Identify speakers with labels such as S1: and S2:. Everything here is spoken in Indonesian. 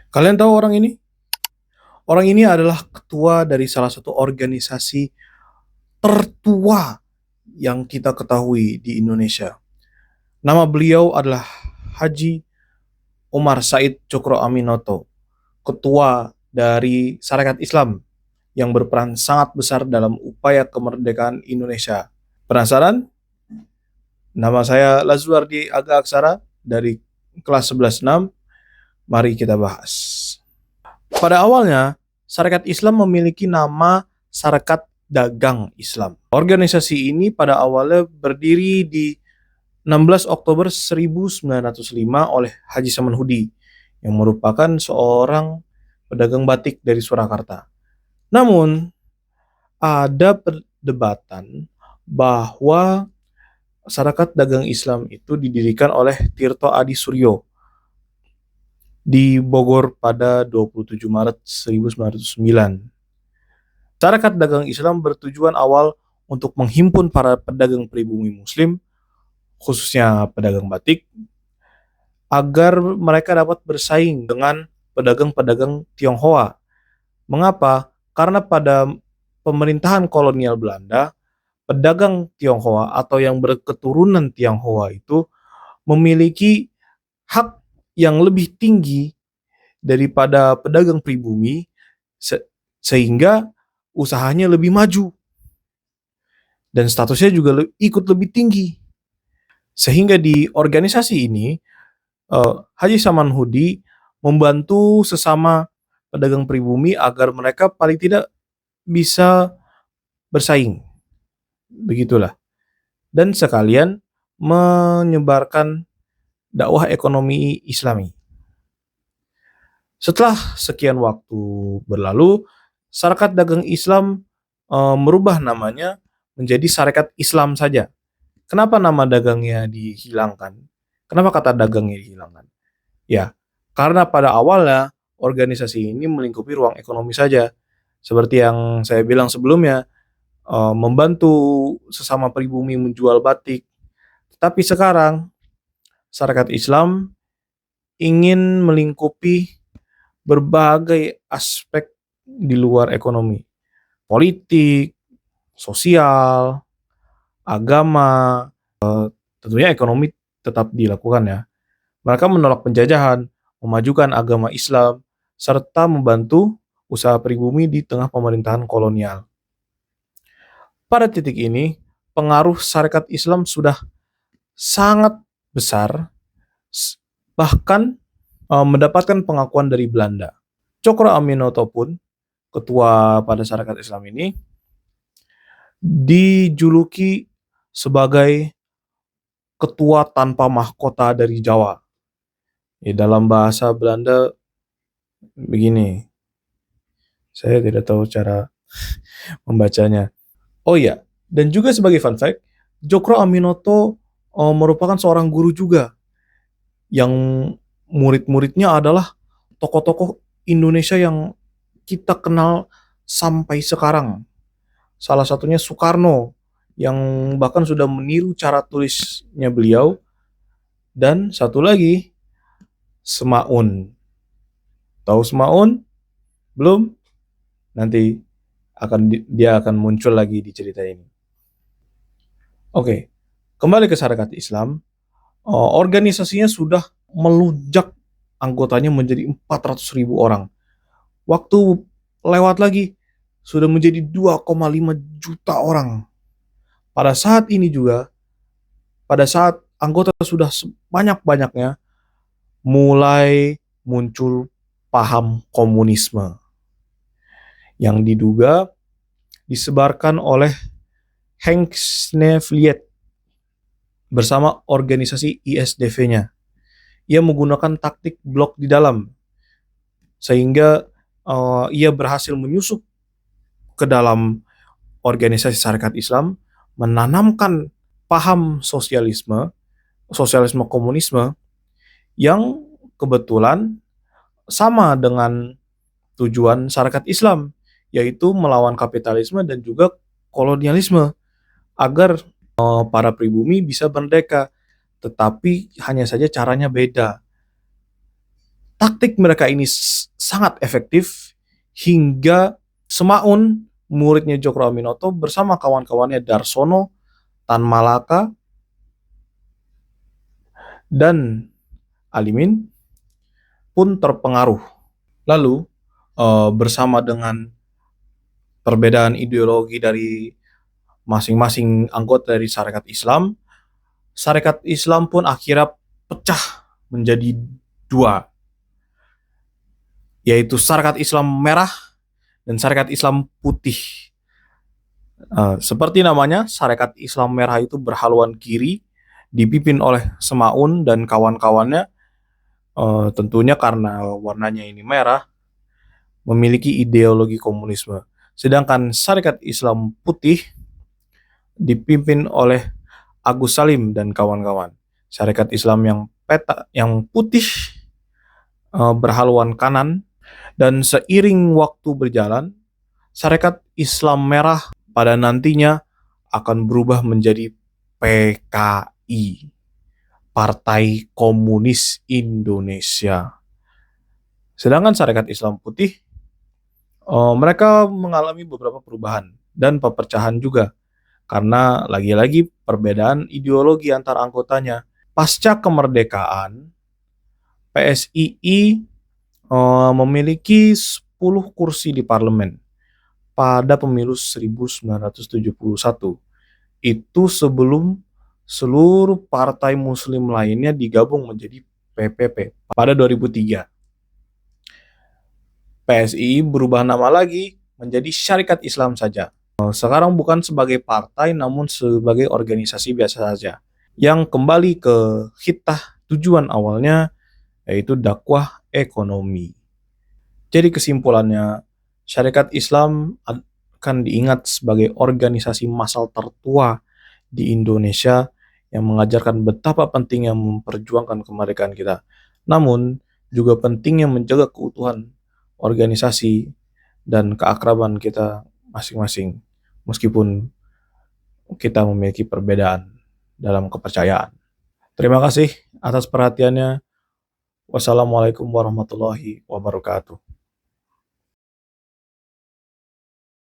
S1: Kalian tahu orang ini? Orang ini adalah ketua dari salah satu organisasi tertua yang kita ketahui di Indonesia. Nama beliau adalah Haji Omar Said Cokro Aminoto, ketua dari Sarekat Islam yang berperan sangat besar dalam upaya kemerdekaan Indonesia. Penasaran? Nama saya Lazuardi Aga Aksara dari kelas 11-6. Mari kita bahas. Pada awalnya, Sarekat Islam memiliki nama Sarekat Dagang Islam. Organisasi ini pada awalnya berdiri di 16 Oktober 1905 oleh Haji Samanhudi yang merupakan seorang pedagang batik dari Surakarta. Namun, ada perdebatan bahwa Sarekat Dagang Islam itu didirikan oleh Tirto Adi Suryo di Bogor pada 27 Maret 1909. Sarekat Dagang Islam bertujuan awal untuk menghimpun para pedagang pribumi muslim, khususnya pedagang batik, agar mereka dapat bersaing dengan pedagang-pedagang Tionghoa. Mengapa? Karena pada pemerintahan kolonial Belanda, pedagang Tionghoa atau yang berketurunan Tionghoa itu memiliki hak yang lebih tinggi daripada pedagang pribumi, sehingga usahanya lebih maju dan statusnya juga ikut lebih tinggi. Sehingga di organisasi ini Haji Samanhudi membantu sesama pedagang pribumi agar mereka paling tidak bisa bersaing. Begitulah. Dan sekalian menyebarkan dakwah ekonomi Islami. Setelah sekian waktu berlalu, Sarekat Dagang Islam merubah namanya menjadi Sarekat Islam saja. Kenapa nama dagangnya dihilangkan? Kenapa kata dagangnya dihilangkan? Ya, karena pada awalnya organisasi ini melingkupi ruang ekonomi saja. Seperti yang saya bilang sebelumnya, membantu sesama pribumi menjual batik. Tapi sekarang, Sarekat Islam ingin melingkupi berbagai aspek di luar ekonomi. Politik, sosial, agama, tentunya ekonomi tetap dilakukan ya. Mereka menolak penjajahan, memajukan agama Islam, serta membantu usaha pribumi di tengah pemerintahan kolonial. Pada titik ini, pengaruh Sarekat Islam sudah sangat besar, bahkan mendapatkan pengakuan dari Belanda. Cokro Aminoto pun, ketua pada Sarekat Islam ini, dijuluki sebagai ketua tanpa mahkota dari Jawa. Dalam bahasa Belanda begini, saya tidak tahu cara membacanya. Oh iya, dan juga sebagai fun fact, Cokro Aminoto merupakan seorang guru juga, yang murid-muridnya adalah tokoh-tokoh Indonesia yang kita kenal sampai sekarang. Salah satunya Soekarno, yang bahkan sudah meniru cara tulisnya beliau, dan satu lagi Semaun. Tahu Semaun? Belum? Nanti dia akan muncul lagi di cerita ini. Oke, kembali ke Sarekat Islam. Organisasinya sudah melunjak anggotanya menjadi 400.000 orang. Waktu lewat lagi sudah menjadi 2,5 juta orang. Pada saat ini juga, pada saat anggota sudah sebanyak-banyaknya, mulai muncul paham komunisme yang diduga disebarkan oleh Henk Sneevliet bersama organisasi ISDV-nya. Ia menggunakan taktik blok di dalam, sehingga ia berhasil menyusup ke dalam organisasi Sarekat Islam, menanamkan paham sosialisme komunisme yang kebetulan sama dengan tujuan Sarekat Islam, yaitu melawan kapitalisme dan juga kolonialisme agar para pribumi bisa merdeka, tetapi hanya saja caranya beda. Taktik mereka ini sangat efektif hingga Semaun, muridnya Cokroaminoto bersama kawan-kawannya Darsono, Tan Malaka, dan Alimin pun terpengaruh. Lalu bersama dengan perbedaan ideologi dari masing-masing anggota dari Syarikat Islam pun akhirnya pecah menjadi dua, yaitu Syarikat Islam Merah dan Syarikat Islam Putih. Seperti namanya, Syarikat Islam Merah itu berhaluan kiri, dipimpin oleh Semaun dan kawan-kawannya. Tentunya karena warnanya ini merah, memiliki ideologi komunisme. Sedangkan Syarikat Islam Putih dipimpin oleh Agus Salim dan kawan-kawan. Syarikat Islam yang putih berhaluan kanan, dan seiring waktu berjalan, Syarikat Islam Merah pada nantinya akan berubah menjadi PKI, Partai Komunis Indonesia. Sedangkan Syarikat Islam Putih, mereka mengalami beberapa perubahan dan perpecahan juga, karena lagi-lagi perbedaan ideologi antar anggotanya. Pasca kemerdekaan, PSII memiliki 10 kursi di parlemen pada pemilu 1971. Itu sebelum seluruh partai muslim lainnya digabung menjadi PPP pada 2003. PSII berubah nama lagi menjadi Syarikat Islam saja. Sekarang bukan sebagai partai namun sebagai organisasi biasa saja, yang kembali ke khitah tujuan awalnya, yaitu dakwah ekonomi. Jadi kesimpulannya, Syarikat Islam akan diingat sebagai organisasi massal tertua di Indonesia yang mengajarkan betapa pentingnya memperjuangkan kemerdekaan kita. Namun, juga pentingnya menjaga keutuhan organisasi dan keakraban kita masing-masing, meskipun kita memiliki perbedaan dalam kepercayaan. Terima kasih atas perhatiannya. Wassalamualaikum warahmatullahi wabarakatuh.